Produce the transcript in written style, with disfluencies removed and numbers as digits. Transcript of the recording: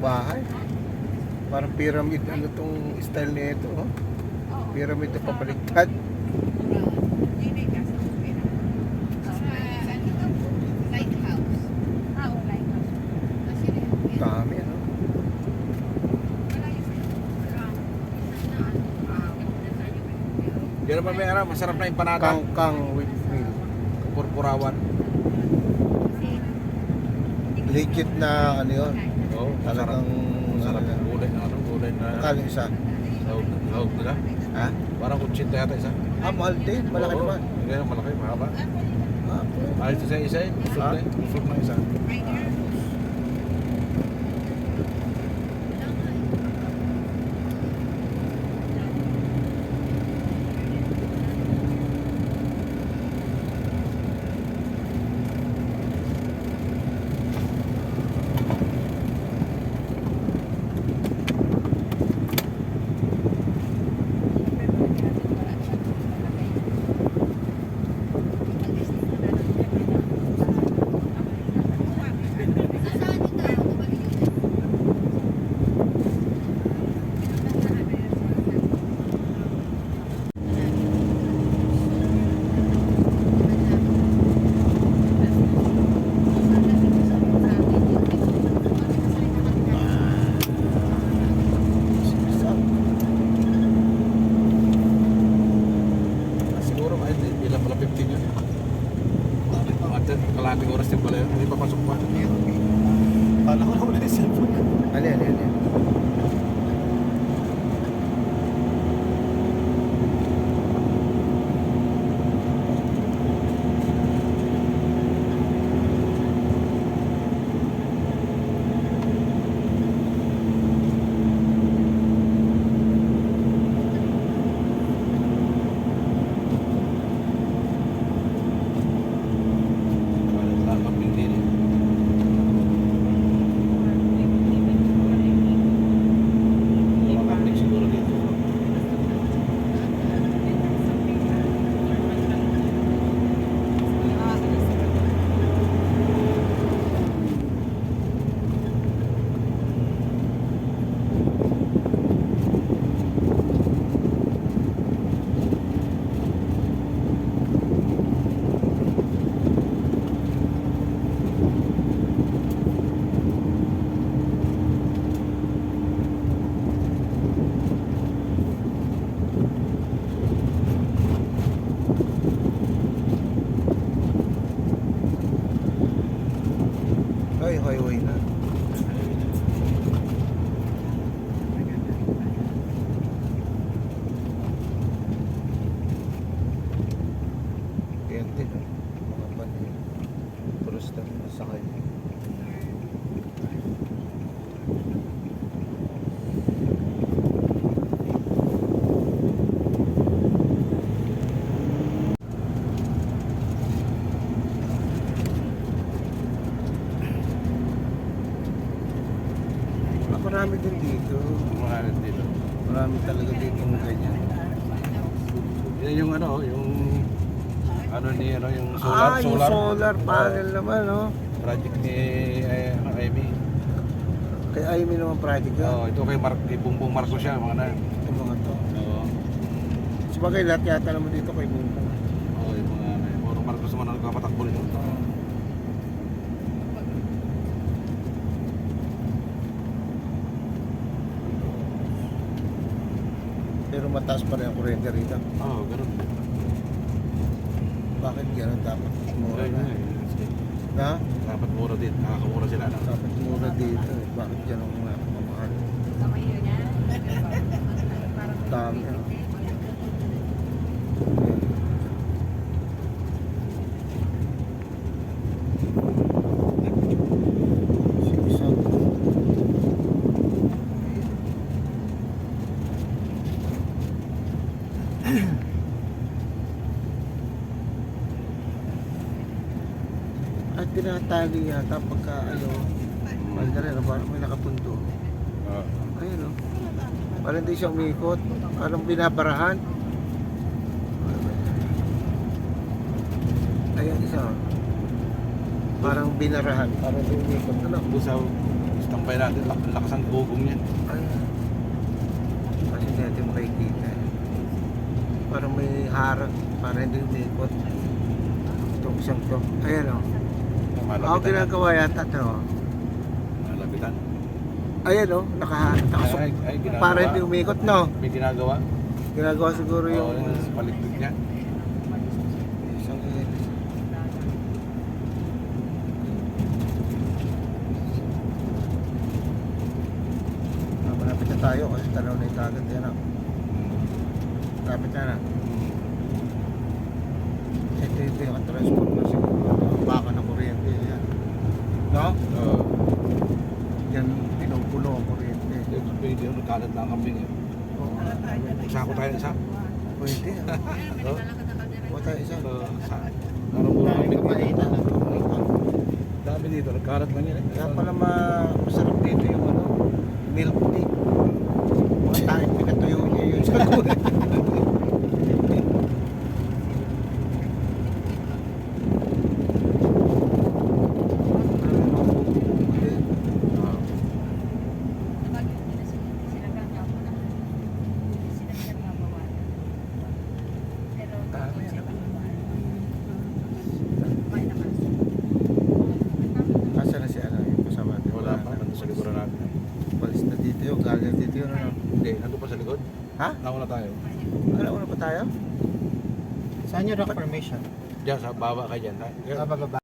bahay. Parang pyramid, ano tong style nito, oh. Pyramid na pabaliktad. Dami, ano? Diyan naman may ano, masarap na empanada. Kangkang with milk. Purpurawan. Legit na ano yun. Oo, Talagang masarap yung gulay na ano, gulay na Kalo isa. sahog nila. Ha? Parang kutsinta yata isa. Mahal din. Malaki Oo, naman. Hindi na malaki, mahaba. Ah, Ayos sa isa eh. Usog na eh. Usog na isa. Siguro kahit bilang pala 15 yun. Kalahating oras din pala yun. Hindi pa pasok pa. Paano ko na wala yung cellphone ko? ali. Wala pang hindi eh. Wala pang siguro dito. Ay, highway na. Yan din, oh. Mga panay. Turista na sakay. Marami din dito. Mga dito. Marami talaga dito ng ganyan. Yan yung ano, yung ano ni ano yung solar, Yung solar panel naman, no? project ni Amy. Kay Amy naman project yun. Oh, ito kay kay Bongbong Marcos siya, mga na. Yung mga to. Oo. Sabagay, lahat yata naman dito kay Bongbong. Oh, yung mga Bongbong Marcos naman ang nagpapatakbo nito. Pero mataas pa rin ang kuryente rito. Oh, ganun. Bakit gano'n? Dapat mura na. Ha? Dapat mura din, nakakamura sila na. Dapat mura dito. Bakit gano'n nga mamahal? Dami. Ano? Sigsag. At tinatali yata pagka ano, Mandarin, parang may nakapundo. Ayun, oh. Parang hindi siya umikot. Parang binabarahan. Ayan isa, oh. Parang binarahan. Parang hindi umikot. Ano? Busaw, Tambay natin, lakas ang gugong niyan. Ay, kasi hindi natin makikita. Parang may harang, parang hindi umikot. Itong isang to. Ayan o. Ako Malapitan. ginagawa yata ito. Malapitan. Ayan o, nakasok. Ay, ginagawa. Para hindi umikot, no? May ginagawa. Ginagawa siguro Oo, yung yung paligpit niya. isang ilis. Malapit na tayo kasi tanaw na yung dagat yan. Malapit na na. Ito yung pinaka-transport na siguro. Baka ng kuryente yan. No? Oo. Yan pinupulo ang kuryente. Pwede yung nagkalat lang ang kambing. Oo. Sako tayo isa. Pwede. Oo. Kuha tayo isa. Sa Anong mga Dami kambing dito? kapaitan ng tubig. Dami dito, nagkalat lang yan. Kaya pala masarap dito yung ano, milk tea. Mga tayo pinatuyo niya yun sa kulit. Asa na si ano yung kasama natin? Wala pa, nandun sa likuran natin. Palis na dito yun, gagal dito yun ano. Hindi, nandun pa sa likod. Ha? Nauna tayo. Ano na pa tayo? Saan nyo na permission? Diyan, sa baba ka dyan. Bababa.